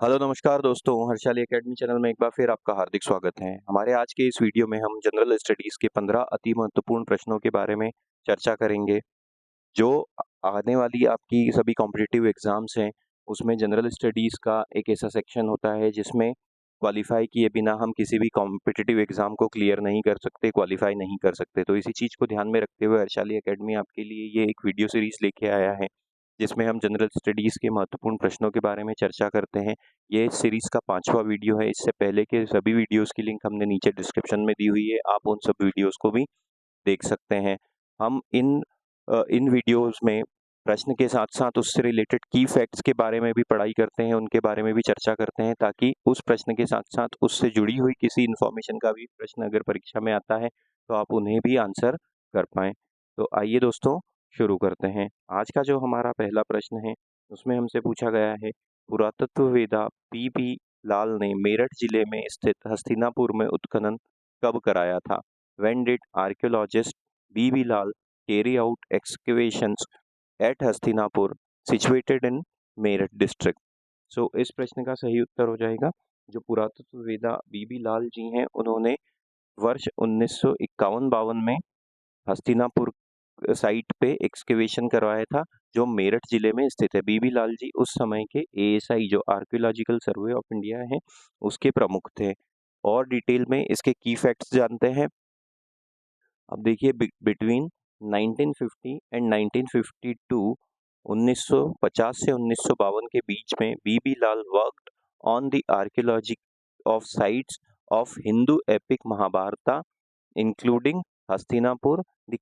Hello नमस्कार दोस्तों, Harshali academy channel में एक बार फिर आपका हार्दिक स्वागत है। हमारे आज के इस वीडियो में हम जनरल स्टडीज़ के 15 अति महत्वपूर्ण प्रश्नों के बारे में चर्चा करेंगे, जो आने वाली आपकी सभी कॉम्पिटिटिव एग्ज़ाम्स हैं, उसमें जनरल स्टडीज़ का एक ऐसा सेक्शन होता है जिसमें क्वालीफ़ाई किए बिना हम किसी भी कॉम्पिटिटिव एग्ज़ाम को क्लियर नहीं कर सकते, क्वालीफ़ाई नहीं कर सकते। तो इसी चीज़ को ध्यान में रखते हुए हर्षाली एकेडमी आपके लिए ये एक वीडियो सीरीज़ लेके आया है, जिसमें हम जनरल स्टडीज़ के महत्वपूर्ण प्रश्नों के बारे में चर्चा करते हैं। ये इस सीरीज़ का 5वां वीडियो है। इससे पहले के सभी वीडियोज़ की लिंक हमने नीचे डिस्क्रिप्शन में दी हुई है, आप उन सब वीडियोज़ को भी देख सकते हैं। हम इन वीडियोज़ में प्रश्न के साथ-साथ उससे रिलेटेड की फैक्ट्स के बारे में भी पढ़ाई करते हैं, उनके बारे में भी चर्चा करते हैं, ताकि उस प्रश्न के साथ-साथ उससे जुड़ी हुई किसी इन्फॉर्मेशन का भी प्रश्न अगर परीक्षा में आता है, तो आप उन्हें भी आंसर कर पाएँ। तो आइए दोस्तों, शुरू करते हैं। आज का जो हमारा पहला प्रश्न है, उसमें हमसे पूछा गया है, पुरातत्ववेत्ता पी.बी. लाल ने मेरठ जिले में स्थित हस्तिनापुर में उत्खनन कब कराया था? When did archaeologist B.B. Lal carry out excavations at Hastinapur, situated in Meerut district? So इस प्रश्न का सही उत्तर हो जाएगा, जो पुरातत्ववेत्ता बीबी लाल जी हैं, उन्होंने वर्ष 1951-52 में हस्तिनापुर साइट पे एक्सकेवेशन करवाया था, जो मेरठ जिले में स्थित है। बीबी लाल जी उस समय के एएसआई, जो आर्कियोलॉजिकल सर्वे ऑफ इंडिया है, उसके प्रमुख थे। और डिटेल में इसके की फैक्ट्स जानते हैं। अब देखिए, बिटवीन 1950 एंड 1952, 1950 से 1952 के बीच में B B Lal worked on the archaeology of sites of Hindu epic Mahabharata, including Hastinapur, the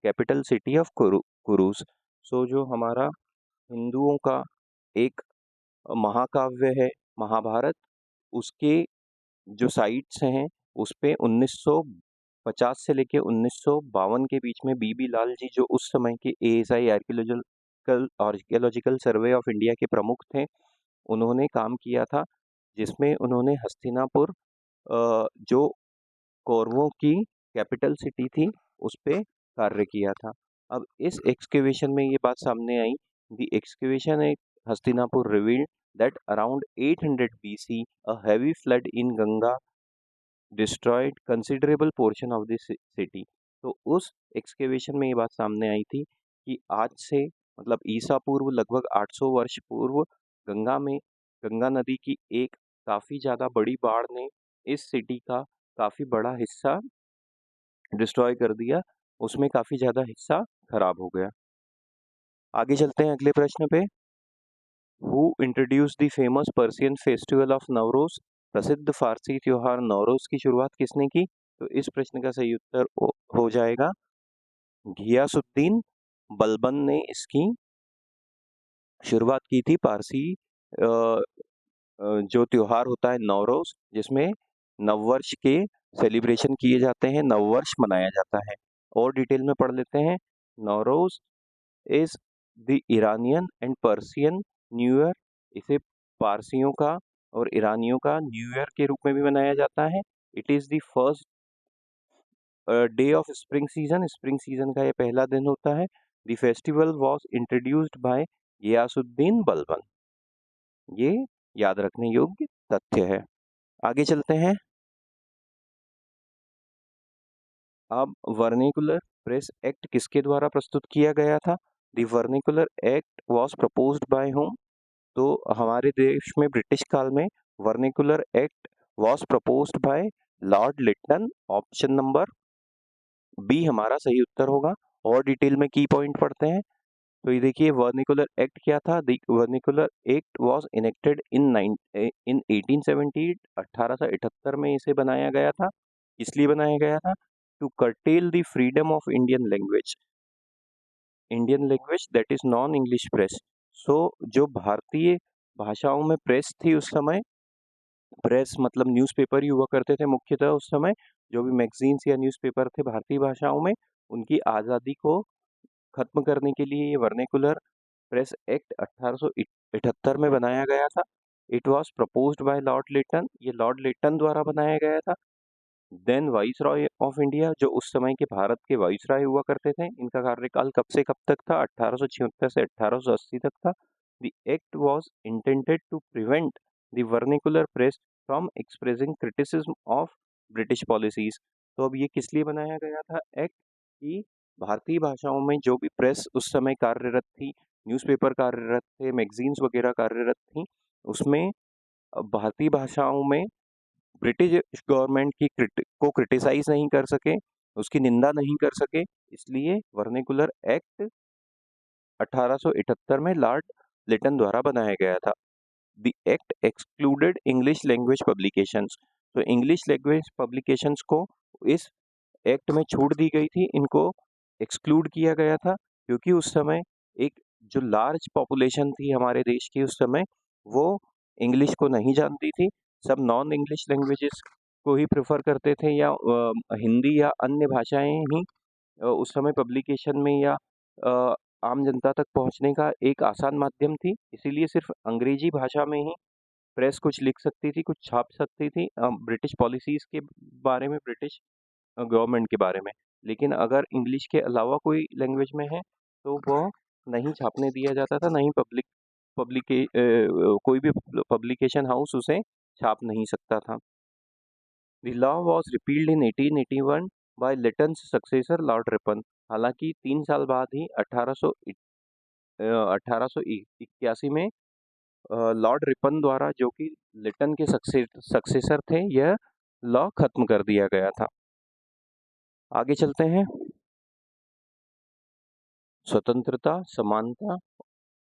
capital city of Kurus. So जो हमारा हिंदुओं का एक महाकाव्य है महाभारत, उसके जो साइट्स हैं उस पे 1950 से लेके 1952 के बीच में बीबी लाल जी, जो उस समय के ASI archaeological survey of India के प्रमुख थे, उन्होंने काम किया था, जिसमें उन्होंने हस्तिनापुर, जो कौरवों की कैपिटल सिटी थी, उस पे कार्य किया था। अब इस एक्सकेवेशन में ये बात सामने आई, the excavation at Hastinapur revealed that around 800 BC, a heavy flood in Ganga destroyed considerable portion of this city। तो उस एक्सकेवेशन में ये बात सामने आई थी कि आज से मतलब ईसा पूर्व लगभग 800 वर्ष पूर्व गंगा नदी की एक काफ़ी ज़्यादा बड़ी बाढ़ ने इस सिटी का काफ़ी बड़ा हिस्सा डिस्ट्रॉय कर दिया, उसमें काफ़ी ज़्यादा हिस्सा खराब हो गया। आगे चलते हैं अगले प्रश्न पे। Who introduce the famous Persian festival of Navroz? प्रसिद्ध फारसी त्योहार नवरोज की शुरुआत किसने की? तो इस प्रश्न का सही उत्तर हो जाएगा घियासुद्दीन बलबन ने इसकी शुरुआत की थी। पारसी जो त्योहार होता है नवरोज, जिसमें नववर्ष के सेलिब्रेशन किए जाते हैं, नववर्ष मनाया जाता है। और डिटेल में पढ़ लेते हैं। Navroz is the Iranian and Persian new year. इसे पारसियों का और ईरानियों का न्यू ईयर के रूप में भी मनाया जाता है। It is the first day of spring season का ये पहला दिन होता है। The festival was introduced by Ghiyasuddin Balban. ये याद रखने योग्य तथ्य है। आगे चलते हैं। अब वर्निकुलर प्रेस एक्ट किसके द्वारा प्रस्तुत किया गया था? The vernacular act was proposed by home? तो हमारे देश में ब्रिटिश काल में vernacular act was proposed by Lord Lytton. Option number B हमारा सही उत्तर होगा। और डिटेल में की पॉइंट पढ़ते हैं। तो ये देखिए, वर्निकुलर एक्ट क्या था? The vernacular act was enacted इन 1878, 1878 में इसे बनाया गया था। इसलिए बनाया गया था to curtail the freedom of Indian language that is non English press. So जो भारतीय भाषाओं में प्रेस थी उस समय, प्रेस मतलब न्यूज़पेपर ही हुआ करते थे मुख्यतः उस समय, जो भी मैगजीन्स या न्यूज़पेपर थे भारतीय भाषाओं में, उनकी आज़ादी को खत्म करने के लिए ये वर्नाक्युलर प्रेस एक्ट 1878 में बनाया गया था। It was proposed by Lord Lytton. ये लॉर्ड लिटन द्वारा बनाया गया था। देन वाइसरॉय ऑफ इंडिया, जो उस समय के भारत के वाइसरॉय हुआ करते थे, इनका कार्यकाल कब से कब तक था? 1876 से 1880 तक था। The act was intended to prevent the vernacular press from expressing criticism of British policies. तो अब ये किस लिए बनाया गया था एक्ट कि भारतीय भाषाओं में जो भी प्रेस उस समय कार्यरत थी, न्यूज़पेपर कार्यरत थे, मैगजीन्स वगैरह कार्यरत थी, उसमें भारतीय भाषाओं में ब्रिटिश गवर्नमेंट की को क्रिटिसाइज नहीं कर सके, उसकी निंदा नहीं कर सके, इसलिए वर्नेकुलर एक्ट 1878 में लॉर्ड लिटन द्वारा बनाया गया था। The act excluded English language publications, तो इंग्लिश लैंग्वेज पब्लिकेशंस को इस एक्ट में छूट दी गई थी, इनको एक्सक्लूड किया गया था क्योंकि उस समय एक जो लार्ज पॉपुलेशन थी हमारे देश की उस समय, वो इंग्लिश को नहीं जानती थी, सब नॉन इंग्लिश लैंग्वेजेस को ही प्रेफर करते थे या हिंदी या अन्य भाषाएं ही उस समय पब्लिकेशन में या आम जनता तक पहुंचने का एक आसान माध्यम थी, इसीलिए सिर्फ अंग्रेजी भाषा में ही प्रेस कुछ लिख सकती थी, कुछ छाप सकती थी ब्रिटिश पॉलिसीज़ के बारे में, ब्रिटिश गवर्नमेंट के बारे में। लेकिन अगर इंग्लिश के अलावा कोई लैंग्वेज में है तो वो नहीं छापने दिया जाता था, नहीं कोई भी पब्लिकेशन हाउस उसे छाप नहीं सकता था। The law was repealed in 1881 by Lytton's successor Lord Ripon. हालांकि 3 साल बाद ही 1881 में लॉर्ड रिपन द्वारा, जो कि लिटन के सक्सेसर थे, यह लॉ खत्म कर दिया गया था। आगे चलते हैं। स्वतंत्रता, समानता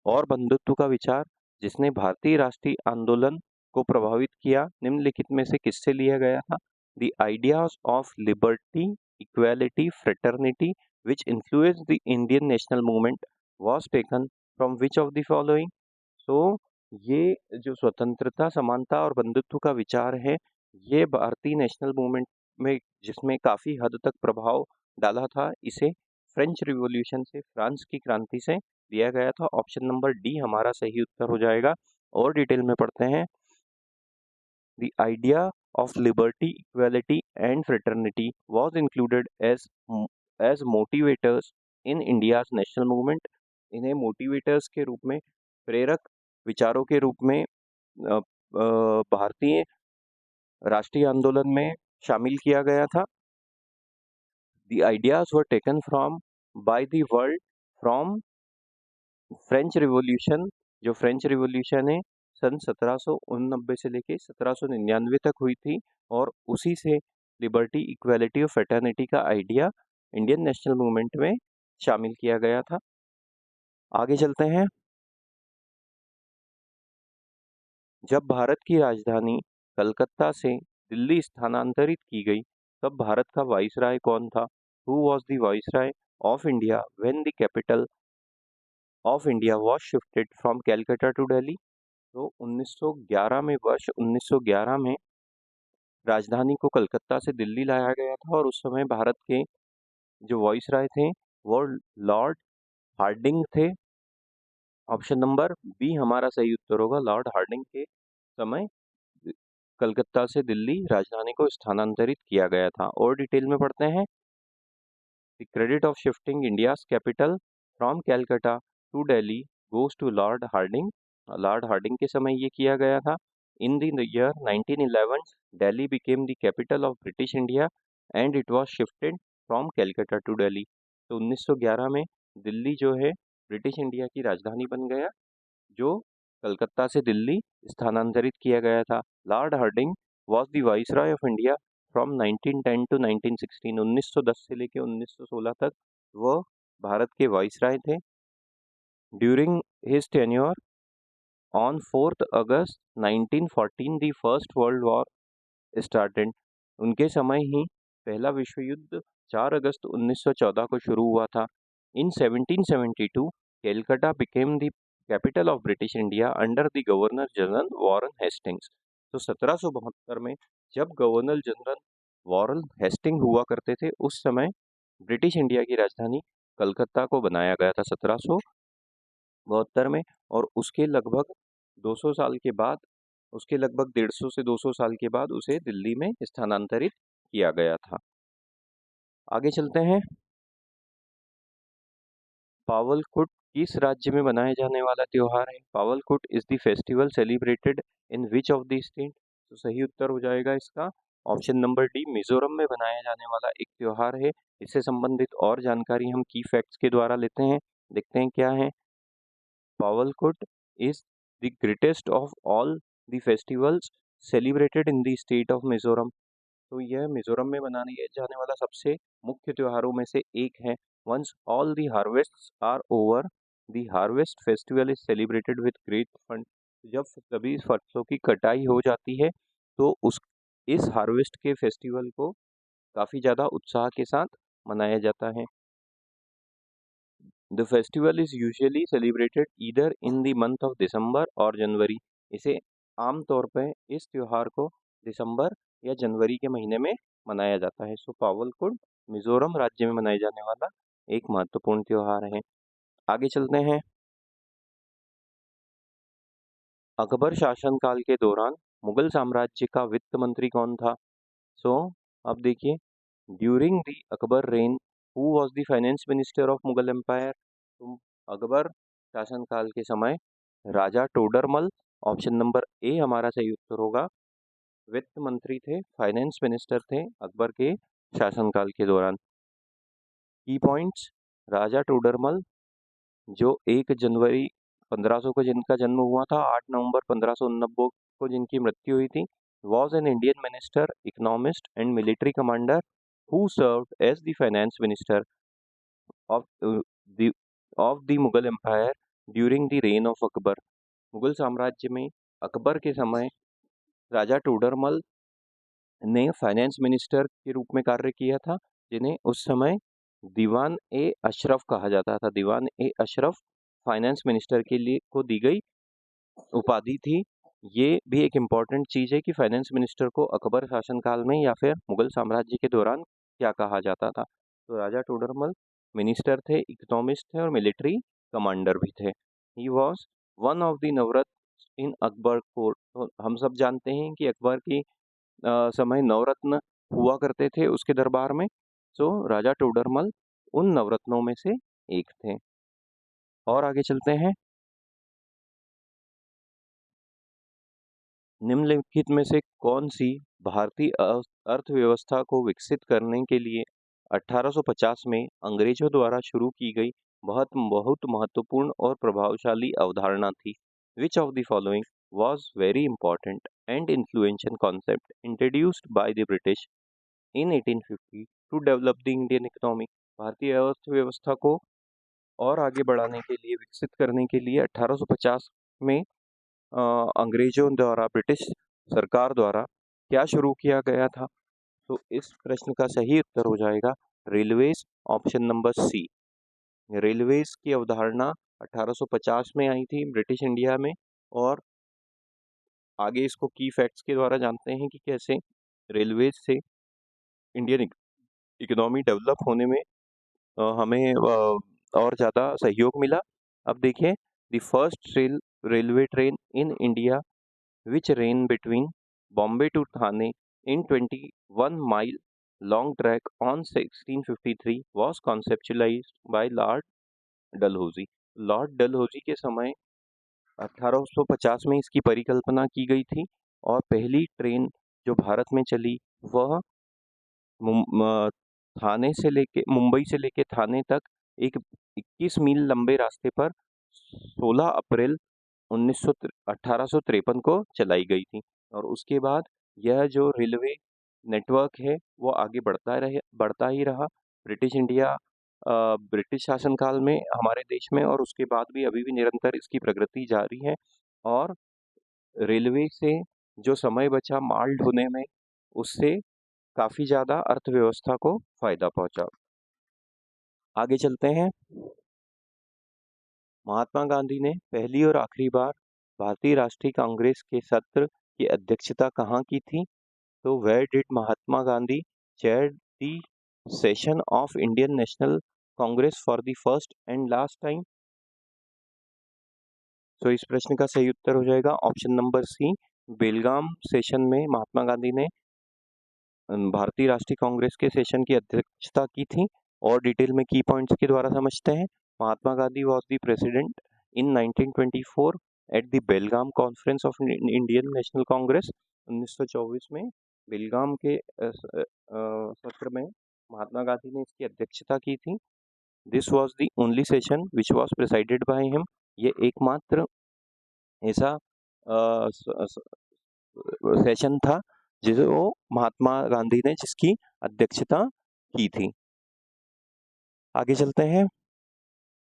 और बंधुत्व का विचार जिसने भारतीय राष्ट्रीय आंदोलन को प्रभावित किया, निम्नलिखित में से किससे लिया गया था? The ideas of liberty, equality, fraternity which influence the Indian national movement was taken from which of the following? तो ये जो स्वतंत्रता, समानता और बंधुत्व का विचार है, ये भारतीय नेशनल मूवमेंट में जिसमें काफ़ी हद तक प्रभाव डाला था, इसे फ्रेंच रिवॉल्यूशन से, फ्रांस की क्रांति से दिया गया था। ऑप्शन नंबर डी हमारा सही उत्तर हो जाएगा। और डिटेल में पढ़ते हैं। The idea of liberty, equality and fraternity was included as motivators in India's national movement. इन्हें मोटिवेटर्स के रूप में, प्रेरक विचारों के रूप में भारतीय राष्ट्रीय आंदोलन में शामिल किया गया था। The ideas were taken from by the world from French revolution. जो फ्रेंच रिवॉल्यूशन है सन 1789 से लेके 1799 तक हुई थी, और उसी से लिबर्टी, इक्वालिटी और फ्रेटर्निटी का आइडिया इंडियन नेशनल मूवमेंट में शामिल किया गया था। आगे चलते हैं। जब भारत की राजधानी कलकत्ता से दिल्ली स्थानांतरित की गई, तब भारत का वाइसराय कौन था? Who was the viceroy of India when the capital of India was shifted from Calcutta to Delhi? तो 1911 में, वर्ष 1911 में राजधानी को कलकत्ता से दिल्ली लाया गया था, और उस समय भारत के जो वाइसराय थे वो लॉर्ड हार्डिंग थे। ऑप्शन नंबर बी हमारा सही उत्तर होगा। लॉर्ड हार्डिंग के समय कलकत्ता से दिल्ली राजधानी को स्थानांतरित किया गया था। और डिटेल में पढ़ते हैं। The credit of shifting India's capital from Calcutta to Delhi goes to Lord Hardinge. Lord Hardinge के समय ये किया गया था। In the year 1911 Delhi became the capital of British India and it was shifted from Calcutta to Delhi. तो 1911 में दिल्ली जो है ब्रिटिश इंडिया की राजधानी बन गया, जो कलकत्ता से दिल्ली स्थानांतरित किया गया था। Lord Hardinge was the viceroy of India from 1910 to 1916। 1910 से लेकर 1916 तक वह भारत के वाइसराय थे। During his tenure on 4 August 1914 the first world war started. उनके समय ही पहला विश्व युद्ध 4 अगस्त 1914 को शुरू हुआ था। इन 1772 Calcutta became the capital of British India under the governor general Warren Hastings. तो 1772 में जब गवर्नर जनरल वॉरेन हेस्टिंग हुआ करते थे, उस समय ब्रिटिश इंडिया की राजधानी कलकत्ता को बनाया गया था 1772 में, और उसके लगभग 200 साल के बाद, उसके लगभग 150 से 200 साल के बाद उसे दिल्ली में स्थानांतरित किया गया था। आगे चलते हैं। पावलकुट किस राज्य में मनाया जाने वाला त्योहार है? Pawl Kut is the festival celebrated in which of the state? तो सही उत्तर हो जाएगा इसका ऑप्शन नंबर डी, मिजोरम में बनाया जाने वाला एक त्योहार है। इससे संबंधित और जानकारी हम की फैक्ट्स के द्वारा लेते हैं। देखते हैं क्या है। Pawl Kut is the greatest of all the festivals celebrated in the state of Mizoram. तो यह मिजोरम में मनाने जाने वाला सबसे मुख्य त्योहारों में से एक है। Once all the harvests are over, the harvest festival is celebrated with great fun. जब सभी फसलों की कटाई हो जाती है तो उस इस हार्वेस्ट के फेस्टिवल को काफ़ी ज़्यादा उत्साह के साथ मनाया जाता है। The festival is usually celebrated either in the month of December और जनवरी। इसे आमतौर पर इस त्योहार को दिसंबर या जनवरी के महीने में मनाया जाता है। सो पावलकुट मिजोरम राज्य में मनाए जाने वाला एक महत्वपूर्ण त्योहार है। आगे चलते हैं। अकबर शासनकाल के दौरान मुगल साम्राज्य का वित्त मंत्री कौन था? सो अब देखिए, during the Akbar reign who was the finance minister of Mughal empire? तो अकबर शासनकाल के समय Raja Todarmal, option number A हमारा सही उत्तर होगा, वित्त मंत्री थे, फाइनेंस मिनिस्टर थे अकबर के शासनकाल के दौरान। की पॉइंट्स, राजा टोडरमल जो 1 जनवरी 1500 को जिनका जन्म हुआ था, 8 नवंबर 1589 को जिनकी मृत्यु हुई थी, was an Indian minister, economist and military commander who served as the finance minister of the Mughal empire during the reign of Akbar. Mughal साम्राज्य में अकबर के समय राजा टोडरमल ने फाइनेंस मिनिस्टर के रूप में कार्य किया था, जिन्हें उस समय दीवान ए अशरफ कहा जाता था। दीवान ए अशरफ फाइनेंस मिनिस्टर के लिए को दी गई उपाधि थी। ये भी एक इम्पॉर्टेंट चीज़ है कि फाइनेंस मिनिस्टर को अकबर शासनकाल में या फिर मुगल साम्राज्य के दौरान क्या कहा जाता था। तो राजा टोडरमल मिनिस्टर थे, इकोनॉमिस्ट थे और मिलिट्री कमांडर भी थे। He was one of the Navratna in Akbar court. तो हम सब जानते हैं कि अकबर की समय नवरत्न हुआ करते थे उसके दरबार में। सो राजा टोडरमल उन नवरत्नों में से एक थे। और आगे चलते हैं। निम्नलिखित में से कौन सी भारतीय अर्थव्यवस्था को विकसित करने के लिए 1850 में अंग्रेजों द्वारा शुरू की गई बहुत बहुत महत्वपूर्ण और प्रभावशाली अवधारणा थी? विच of the following was very important and influential concept introduced by the British in 1850 to develop the Indian economy? भारतीय अर्थव्यवस्था को और आगे बढ़ाने के लिए, विकसित करने के लिए 1850 में अंग्रेजों द्वारा, ब्रिटिश सरकार द्वारा क्या शुरू किया गया था? तो इस प्रश्न का सही उत्तर हो जाएगा railways, option number C. Railways की अवधारणा 1850 में आई थी ब्रिटिश इंडिया में। और आगे इसको की फैक्ट्स के द्वारा जानते हैं कि कैसे रेलवेज से इंडियन इकोनॉमी डेवलप होने में हमें और ज़्यादा सहयोग मिला। अब देखिए, the first railway train in India which ran between Bombay to Thane in 21 mile long track on 1653 was conceptualized by Lord Dalhousie। Lord Dalhousie के समय 1850 में इसकी परिकल्पना की गई थी और पहली ट्रेन जो भारत में चली वह थाने से लेके मुंबई से लेके थाने तक एक 21 मील लंबे रास्ते पर 16 अप्रैल 1853 को चलाई गई थी। और उसके बाद यह जो रेलवे नेटवर्क है वो आगे बढ़ता ही रहा। ब्रिटिश शासनकाल में हमारे देश में, और उसके बाद भी अभी भी निरंतर इसकी प्रगति जारी है। और रेलवे से जो समय बचा माल ढोने में, उससे काफ़ी ज़्यादा अर्थव्यवस्था को फायदा पहुंचा। आगे चलते हैं। महात्मा गांधी ने पहली और आखिरी बार भारतीय राष्ट्रीय कांग्रेस के सत्र की अध्यक्षता कहाँ की थी? तो where did Mahatma Gandhi chair the session of Indian National Congress for the first and last time? तो इस प्रश्न का सही उत्तर हो जाएगा option number C, Belgaum session में महात्मा गांधी ने भारतीय राष्ट्रीय कांग्रेस के सेशन की अध्यक्षता की थी। और डिटेल में की पॉइंट्स के द्वारा समझते हैं। Mahatma Gandhi was the president in 1924 at the Belgaum Conference of Indian National Congress. 1924 में बेलगाम के सत्र में महात्मा गांधी ने इसकी अध्यक्षता की थी. This was the only session which was presided by him. ये एकमात्र ऐसा सेशन था जो महात्मा गांधी ने जिसकी अध्यक्षता की थी. आगे चलते हैं.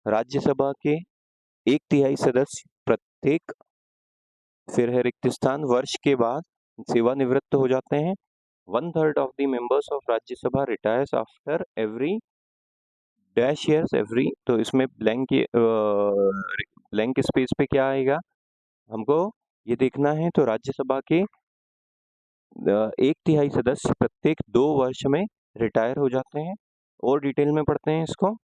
राज्यसभा के 1/3 सदस्य प्रत्येक फिर है रिक्त स्थान वर्ष के बाद सेवानिवृत्त हो जाते हैं. 1/3 of the members of Rajya Sabha retires after every dash years every. तो इसमें ब्लैंक स्पेस पे क्या आएगा हमको ये देखना है. तो राज्यसभा के 1/3 सदस्य प्रत्येक 2 वर्ष में रिटायर हो जाते हैं. और डिटेल में पढ़ते हैं इसको.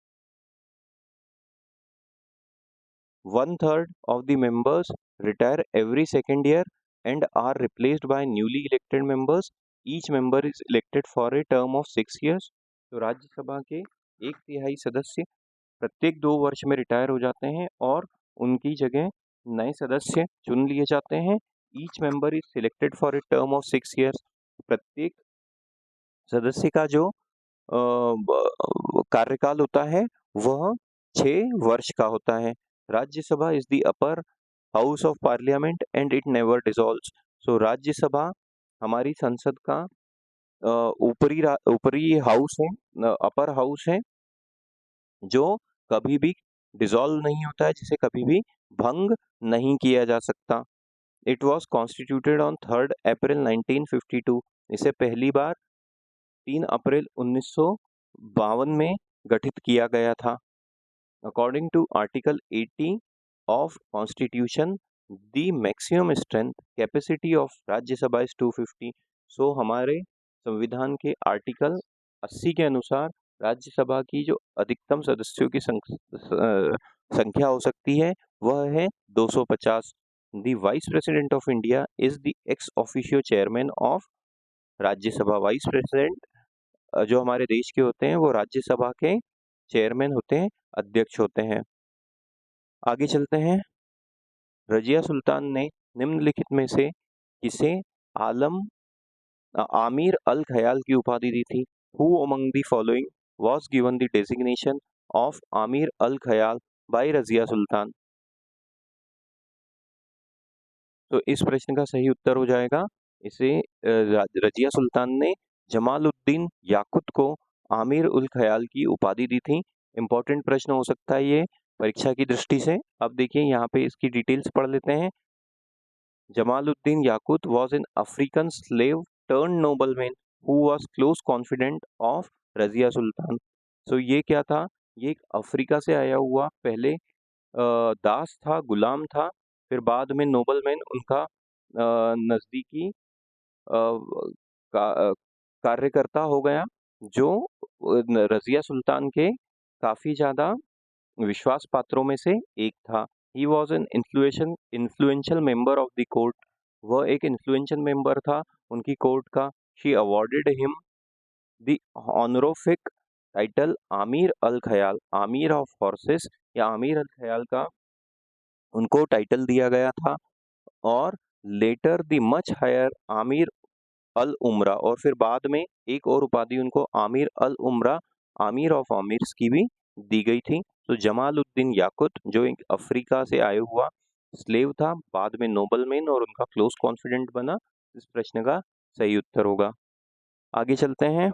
1/3 of the members retire every second year and are replaced by newly elected members. Each member is elected for a term of 6 years. तो राज्यसभा के 1/3 सदस्य प्रत्येक 2 वर्ष में रिटायर हो जाते हैं और उनकी जगह नए सदस्य चुन लिए जाते हैं. Each member is selected for a term of 6 years. प्रत्येक सदस्य का जो कार्यकाल होता है वह 6 वर्ष का होता है. Rajya Sabha is the upper house of parliament and it never dissolves. So Rajya Sabha हमारी संसद का ऊपरी हाउस है, अपर हाउस है जो कभी भी डिसॉल्व नहीं होता है, जिसे कभी भी भंग नहीं किया जा सकता. इट वॉज कॉन्स्टिट्यूटेड ऑन 3 अप्रैल 1952. इसे पहली बार 3 अप्रैल 1952 में गठित किया गया था. According to Article 80 of Constitution, the maximum strength capacity of राज्य सभा is 250. So हमारे संविधान के आर्टिकल 80 के अनुसार राज्यसभा की जो अधिकतम सदस्यों की संख्या हो सकती है वह है 250. The Vice President of India is the ex officio chairman of Rajya Sabha. Vice president जो हमारे देश के होते हैं वो राज्यसभा के चेयरमैन होते हैं, अध्यक्ष होते हैं. आगे चलते हैं. रजिया सुल्तान ने निम्नलिखित में से किसे आमिर अल खयाल की उपाधि दी थी? Who among the following was given the designation of Aamir al खयाल by रजिया सुल्तान? तो इस प्रश्न का सही उत्तर हो जाएगा इसे रजिया सुल्तान ने जमालुद्दीन याकुत को आमिर उल खयाल की उपाधि दी थी. इंपॉर्टेंट प्रश्न हो सकता है ये परीक्षा की दृष्टि से. अब देखिए यहाँ पे इसकी डिटेल्स पढ़ लेते हैं. Jamaluddin Yakut was an African slave turn nobleman who was close confident of Razia Sultan. So ये क्या था? ये एक अफ्रीका से आया हुआ पहले दास था, गुलाम था, फिर बाद में नोबलमैन उनका नज़दीकी कार्यकर्ता हो गया जो रजिया सुल्तान के काफ़ी ज़्यादा विश्वास पात्रों में से एक था. He was an influential member of the court. वह एक इन्फ्लुएंशियल मेंबर था उनकी कोर्ट का. She awarded him the honorific title Amir al Khayl, Amir of horses या आमिर अल खयाल का उनको टाइटल दिया गया था. और later the much higher Amir al Umara, और फिर बाद में एक और उपाधि उनको आमिर अल उमरा, आमिर ऑफ आमिर्स की भी दी गई थी. तो जमालुद्दीन याकुत जो एक अफ्रीका से आया हुआ स्लेव था, बाद में नोबलमैन और उनका क्लोज कॉन्फिडेंट बना. इस प्रश्न का सही उत्तर होगा. आगे चलते हैं.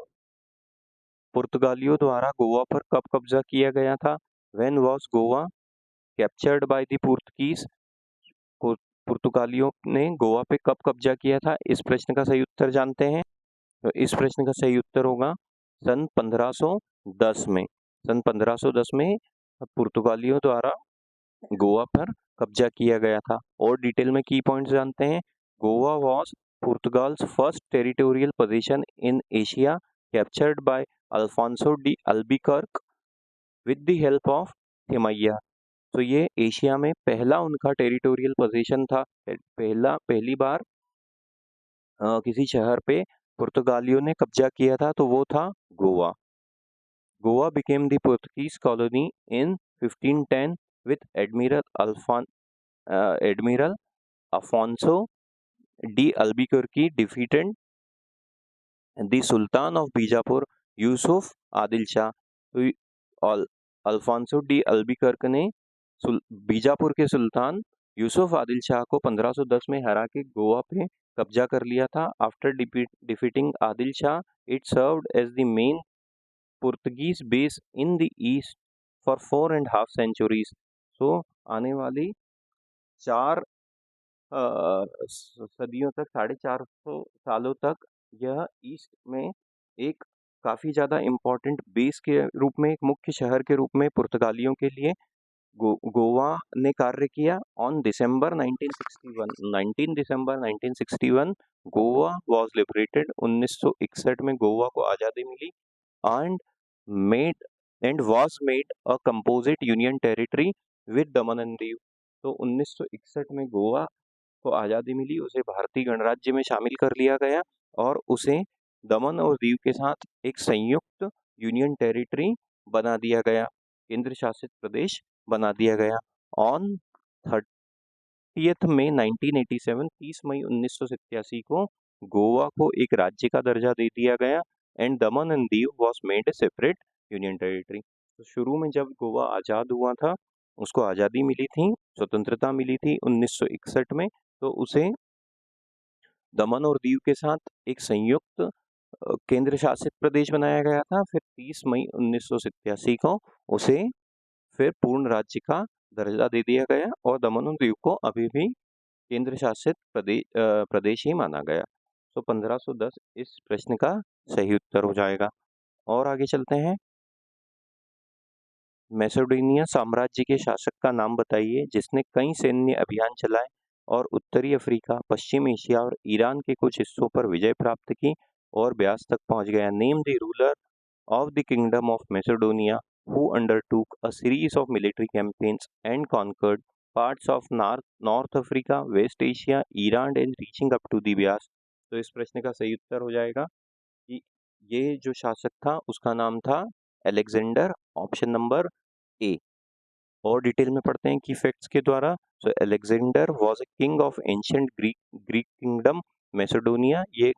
पुर्तगालियों द्वारा गोवा पर कब कब्जा किया गया था? When was Goa captured by the Portuguese? पुर्तगालियों ने गोवा पे कब कब्जा किया था? इस प्रश्न का सही उत्तर जानते हैं. तो इस प्रश्न का सही उत्तर होगा सन 1510 में. सन 1510 में पुर्तगालियों द्वारा गोवा पर कब्जा किया गया था. और डिटेल में की पॉइंट्स जानते हैं. Goa was Portugal's first territorial position in Asia captured by Alfonso de Albuquerque with the help of Thimayya. तो ये एशिया में पहला उनका टेरिटोरियल पोजीशन था. पहली बार किसी शहर पे पुर्तगालियों ने कब्जा किया था, तो वो था Goa. Goa became the Portuguese colony in 1510 with Admiral Afonso de Albuquerque defeated the Sultan of Bijapur Yusuf Adil Shah. तो अल्फांसो डी अल्बुकर्क ने बीजापुर के सुल्तान यूसुफ आदिल शाह को 1510 में हरा के गोवा पे कब्जा कर लिया था। After defeating Adil Shah, it served as the main Portuguese base in the east for 4.5 centuries। तो आने वाली 4 सदियों तक, 450 सालों तक यह ईस्ट में एक काफ़ी ज़्यादा इम्पोर्टेंट बेस के रूप में, एक मुख्य शहर के रूप में पुर्तगालियों के लिए गोवा ने कार्य किया। On December 1961 Goa was liberated. 1961 में गोवा को आज़ादी मिली and was made a composite union territory with Daman and Diu. तो 1961 में गोवा को आज़ादी मिली, उसे भारतीय गणराज्य में शामिल कर लिया गया और उसे दमन और दीव के साथ एक संयुक्त यूनियन टेरिटरी बना दिया गया, केंद्र शासित प्रदेश बना दिया गया। ऑन 30 मई 1987 30 मई 1987 को गोवा को एक राज्य का दर्जा दे दिया गया and Daman and Diu was made a separate union territory. तो शुरू में जब गोवा आज़ाद हुआ था, उसको आज़ादी मिली थी, स्वतंत्रता मिली थी 1961 में, तो उसे दमन और दीव के साथ एक संयुक्त केंद्र शासित प्रदेश बनाया गया था। फिर 30 मई 1987 को उसे फिर पूर्ण राज्य का दर्जा दे दिया गया और दमन और दीव को अभी भी केंद्र शासित प्रदेश ही माना गया। तो 1510 इस प्रश्न का सही उत्तर हो जाएगा। और आगे चलते हैं। मैसेडोनिया साम्राज्य के शासक का नाम बताइए जिसने कई सैन्य अभियान चलाए और उत्तरी अफ्रीका, पश्चिम एशिया और ईरान के कुछ हिस्सों पर विजय प्राप्त की और ब्यास तक पहुंच गया। Name the ruler of the kingdom of Macedonia who undertook a series of military campaigns and conquered parts of North Africa, West Asia, Iran and reaching up to the Bias। तो इस प्रश्न का सही उत्तर हो जाएगा कि ये जो शासक था उसका नाम था अलेक्जेंडर, ऑप्शन नंबर ए। और डिटेल में पढ़ते हैं की फैक्ट्स के द्वारा। So Alexander was a king of ancient Greek kingdom Macedonia. ये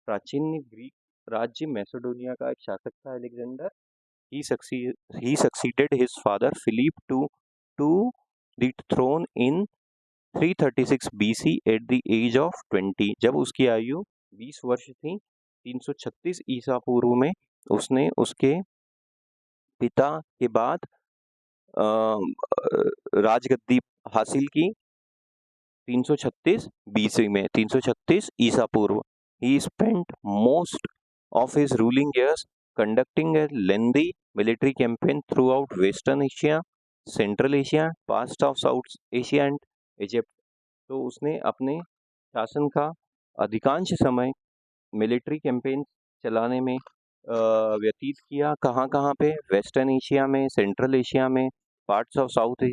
प्राचीन ग्रीक राज्य मैसेडोनिया का एक शासक था Alexander. He succeeded his father Philip to the throne in 336 BC at the age of 20। जब उसकी आयु 20 वर्ष थी, 336 ईसा पूर्व में उसने उसके पिता के बाद राजगद्दी हासिल की 336 BC में, 336 ईसा पूर्व। He spent most of his ruling years conducting a lengthy military campaign throughout Western Asia, Central Asia, parts of South Asia and Egypt। तो उसने अपने शासन का अधिकांश समय मिलिट्री कैंपेन चलाने में व्यतीत किया। कहाँ कहाँ पे? वेस्टर्न एशिया में, सेंट्रल एशिया में, पार्ट्स ऑफ साउथ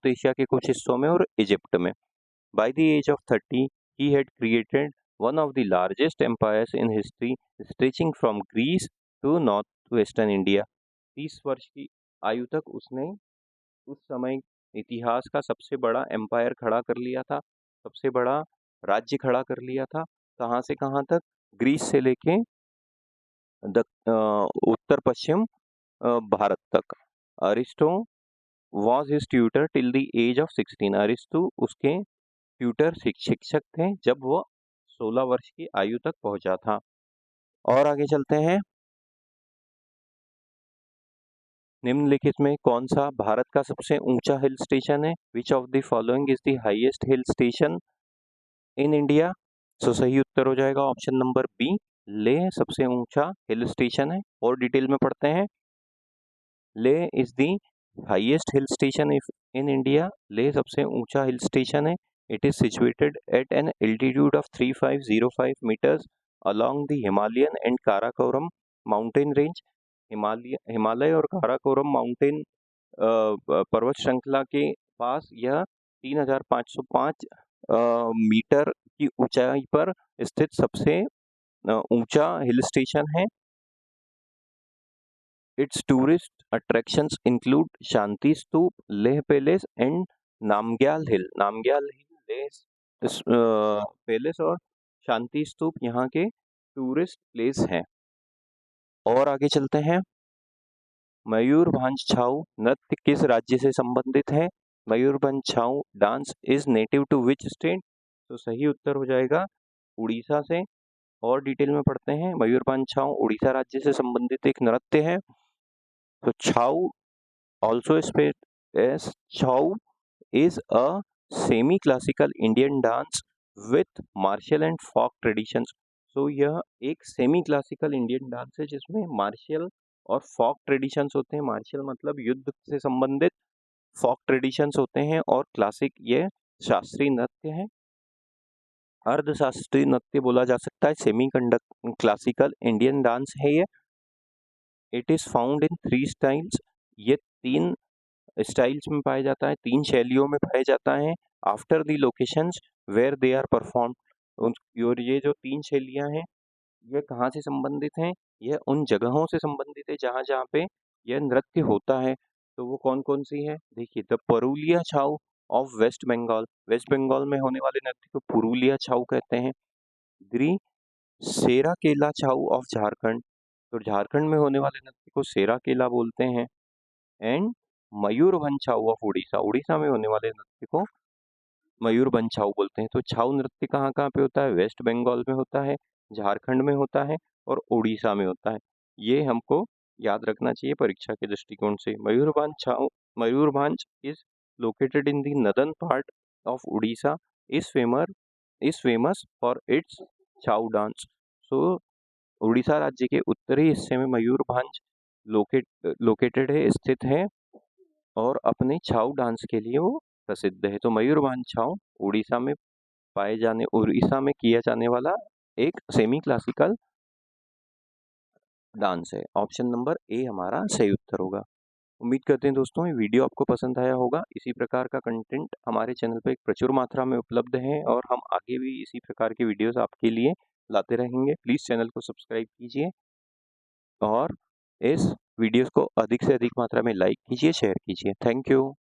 एशिया के कुछ हिस्सों में और इजिप्ट में। By the age of 30, he had created one of the largest empires in history, stretching from Greece to northwestern India। 30 वर्ष की आयु तक उसने उस समय इतिहास का सबसे बड़ा एम्पायर खड़ा कर लिया था, सबसे बड़ा राज्य खड़ा कर लिया था। कहाँ से कहाँ तक? ग्रीस से लेके उत्तर पश्चिम भारत तक। Aristotle was his tutor till the age of 16। Aristotle उसके ट्यूटर शिक्षक थे जब वो 16 वर्ष की आयु तक पहुंचा था। और आगे चलते हैं। निम्नलिखित में कौन सा भारत का सबसे ऊंचा हिल स्टेशन है? Which of the following is the highest hill station in India? So सही उत्तर हो जाएगा ऑप्शन नंबर बी, लेह सबसे ऊंचा हिल स्टेशन है। और डिटेल में पढ़ते हैं। Leh is the highest hill station in India. Leh सबसे ऊंचा हिल स्टेशन है। It is situated at an altitude of 3505 meters along the Himalayan and Karakoram mountain range। Himalaya और काराकोरम माउंटेन पर्वत श्रृंखला के पास यह 3505 मीटर की ऊंचाई पर स्थित सबसे ऊंचा हिल स्टेशन है। Its tourist attractions include Shanti stupa, Leh palace and Namgyal hill. Namgyal hill, Leh palace और शांति स्तूप यहाँ के टूरिस्ट प्लेस हैं। और आगे चलते हैं। मयूरभंज छाऊ नृत्य किस राज्य से संबंधित है? Mayurbhanj Chhau dance is native to which state? तो सही उत्तर हो जाएगा उड़ीसा से। और डिटेल में पढ़ते हैं। मयूरभंज छाऊ उड़ीसा राज्य से संबंधित एक नृत्य है। तो Chhau also spelled as Chhau is a semi-classical Indian dance with martial and folk traditions. So यह एक सेमी क्लासिकल इंडियन डांस है जिसमें मार्शियल और फोक ट्रेडिशंस होते हैं। मार्शियल मतलब युद्ध से संबंधित, फोक ट्रेडिशंस होते हैं और क्लासिक ये शास्त्रीय नृत्य है। अर्धशास्त्रीय नृत्य बोला जा सकता है। सेमी क्लासिकल इंडियन डांस है ये। It is found in 3 styles. ये 3 स्टाइल्स में पाया जाता है, 3 शैलियों में पाया जाता है। After the locations where they are perform. और ये जो 3 शैलियां हैं ये कहाँ से संबंधित हैं? यह उन जगहों से संबंधित है जहाँ जहाँ पे यह नृत्य होता है। तो वो कौन कौन सी है? देखिए, द पुरुलिया छाऊ ऑफ वेस्ट बंगाल। वेस्ट बंगाल में होने वाले नृत्य को पुरुलिया छाऊ कहते हैं। दी सेरा केला छाऊ ऑफ झारखंड। तो झारखंड में होने वाले नृत्य को सेरा केला बोलते हैं। And Mayurbhanj Chhau of Orissa. Orissa में होने वाले नृत्य को मयूरभंज छाऊ बोलते हैं। तो छाऊ नृत्य कहाँ कहाँ पे होता है? वेस्ट बंगाल में होता है, झारखंड में होता है और उड़ीसा में होता है। ये हमको याद रखना चाहिए परीक्षा के दृष्टिकोण से। Mayurbhanj is located in the northern part of Orissa, is famous for its Chhau dance. So Orissa राज्य के उत्तरी हिस्से में मयूरभंज लोकेटेड है, स्थित है और अपने छाऊ डांस के लिए वो प्रसिद्ध है। तो मयूरभंज छाऊ उड़ीसा में किया जाने वाला एक सेमी क्लासिकल डांस है। ऑप्शन नंबर ए हमारा सही उत्तर होगा। उम्मीद करते हैं दोस्तों ये वीडियो आपको पसंद आया होगा। इसी प्रकार का कंटेंट हमारे चैनल पर एक प्रचुर मात्रा में उपलब्ध है और हम आगे भी इसी प्रकार के वीडियोस आपके लिए लाते रहेंगे। प्लीज़ चैनल को सब्सक्राइब कीजिए और इस वीडियोस को अधिक से अधिक मात्रा में लाइक कीजिए, शेयर कीजिए। Thank you.